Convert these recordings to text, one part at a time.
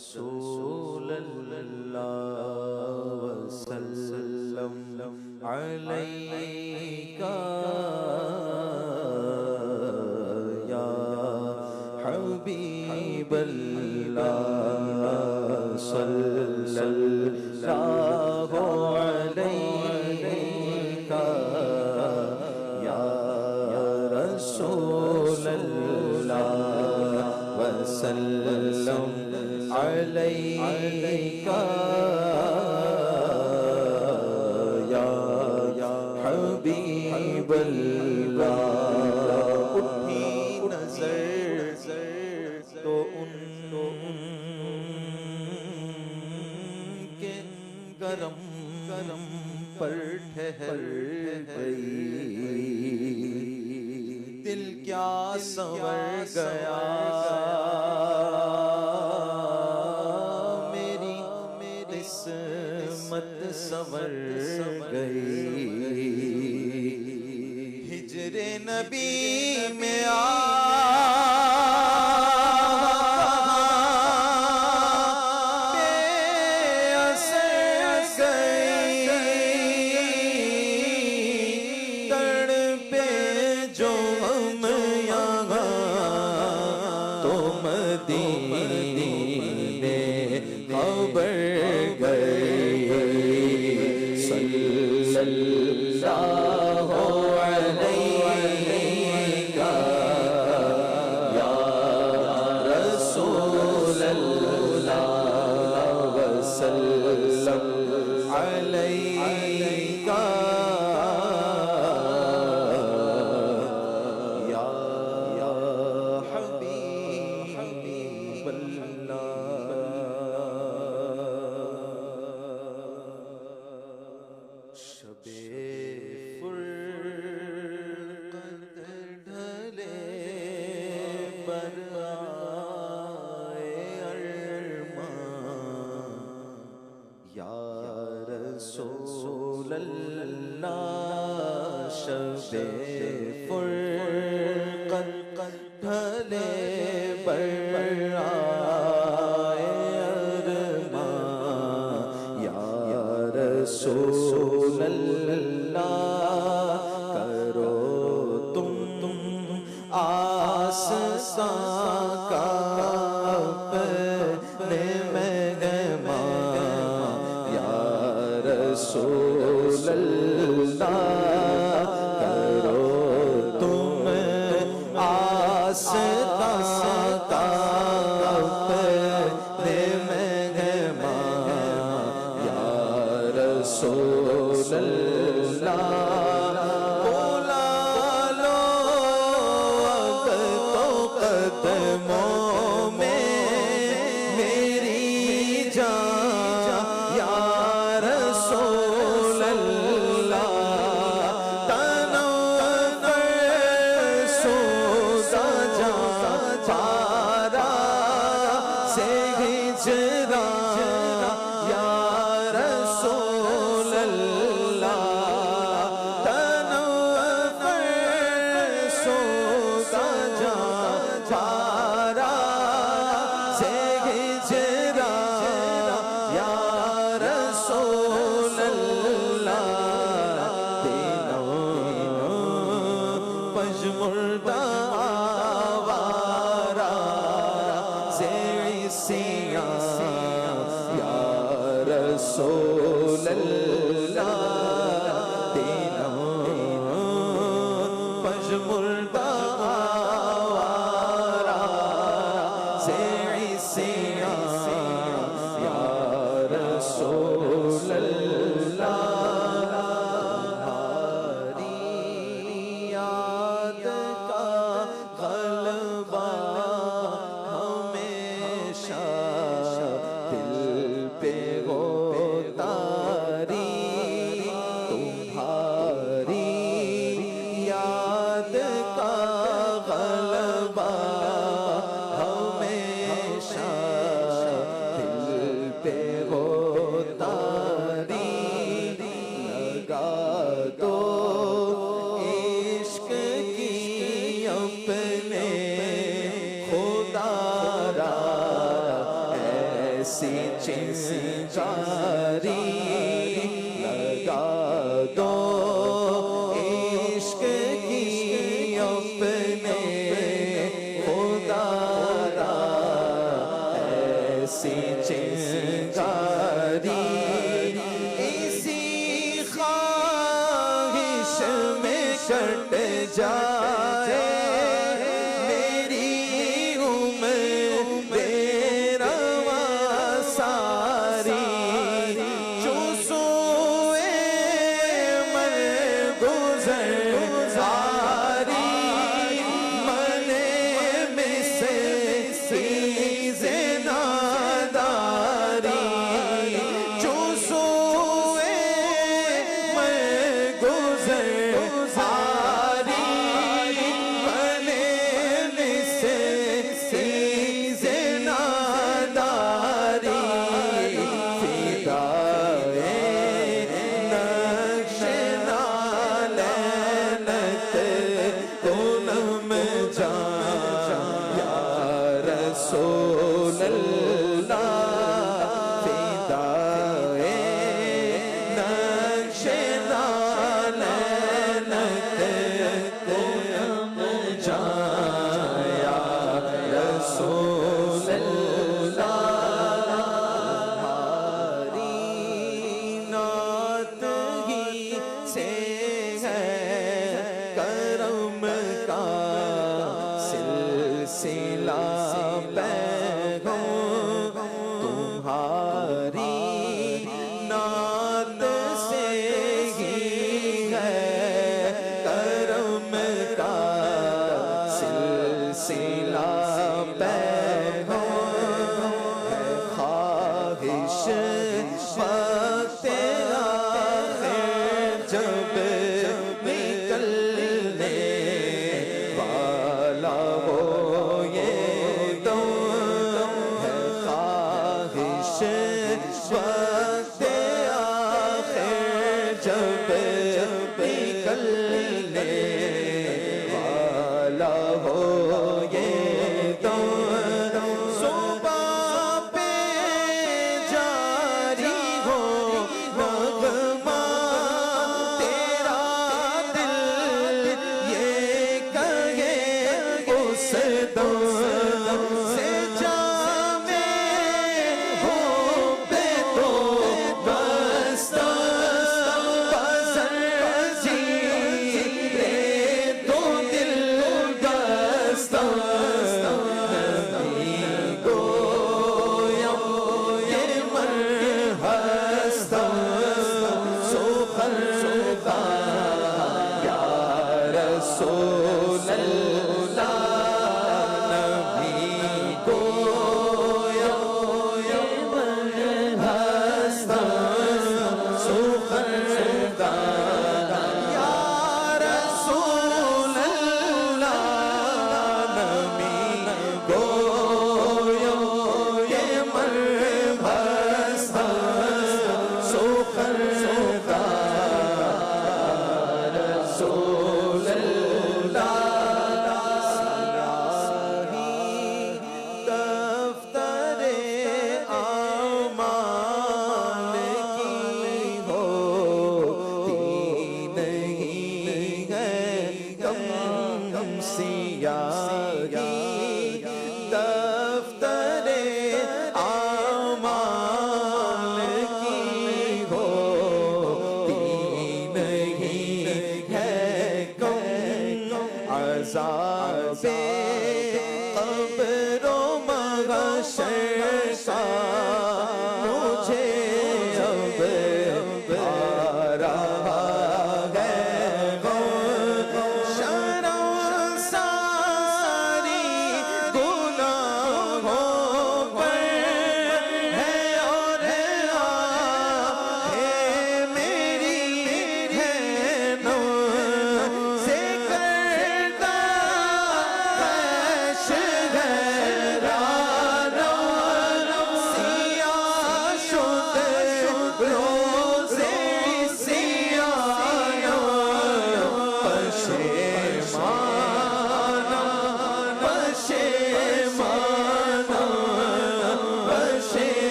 रसूलल्लाह वसल्लम अलैका या हबीबल्लाह सल्लल्लाहु अलैका या रसूलल्लाह वसल्लम अलैका या हबीबल्लाह। उठी नजर तो उनके करम पर ठहर गई, दिल क्या संवर गया, मेरी किस्मत संवर गई। हिजरे नबी में सल्लल्लाहु अलैका या रसूलल्लाह वसल्लम अलैका या हबीबल्लाह। शबे फुरक़त ढले बरआए अरमान, या रसूलल्लाह करो तुम आस्था का अपने मेहमान, या रसूलल्लाह करो तुम आस्था का अपने मेहमान, या रसूलल्लाह बुला लो अब तो कदमों में मेरी जान, या रसूलल्लाह तुम्हारी याद का चिंगारी लगा दो इश्क की अपने खुदा रा ऐसी चिंगारी इसी ख्वाहिश में कट जाए मेरी उम्र रवा सारी जो सोए मर गुजर सारी मने में से नादारी जो सोए मर गुजर सारी मने में से नादारी फिदाए नक्श नालनत कुलम जा या रसूल अल्लाह फिदाए नक्श नालनत कुलम जा या रसूल नात ही से है करम का सिलसिला पैगो तुम्हारी नात से ही है करम का सिलसिला पैगो है ख्वाहिश वक्त आखिर जब निकलने वाला हो ये तो है ख्वाहिश वक्त आखिर जब निकलने वाला हो ये तो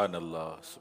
सुभान अल्लाह।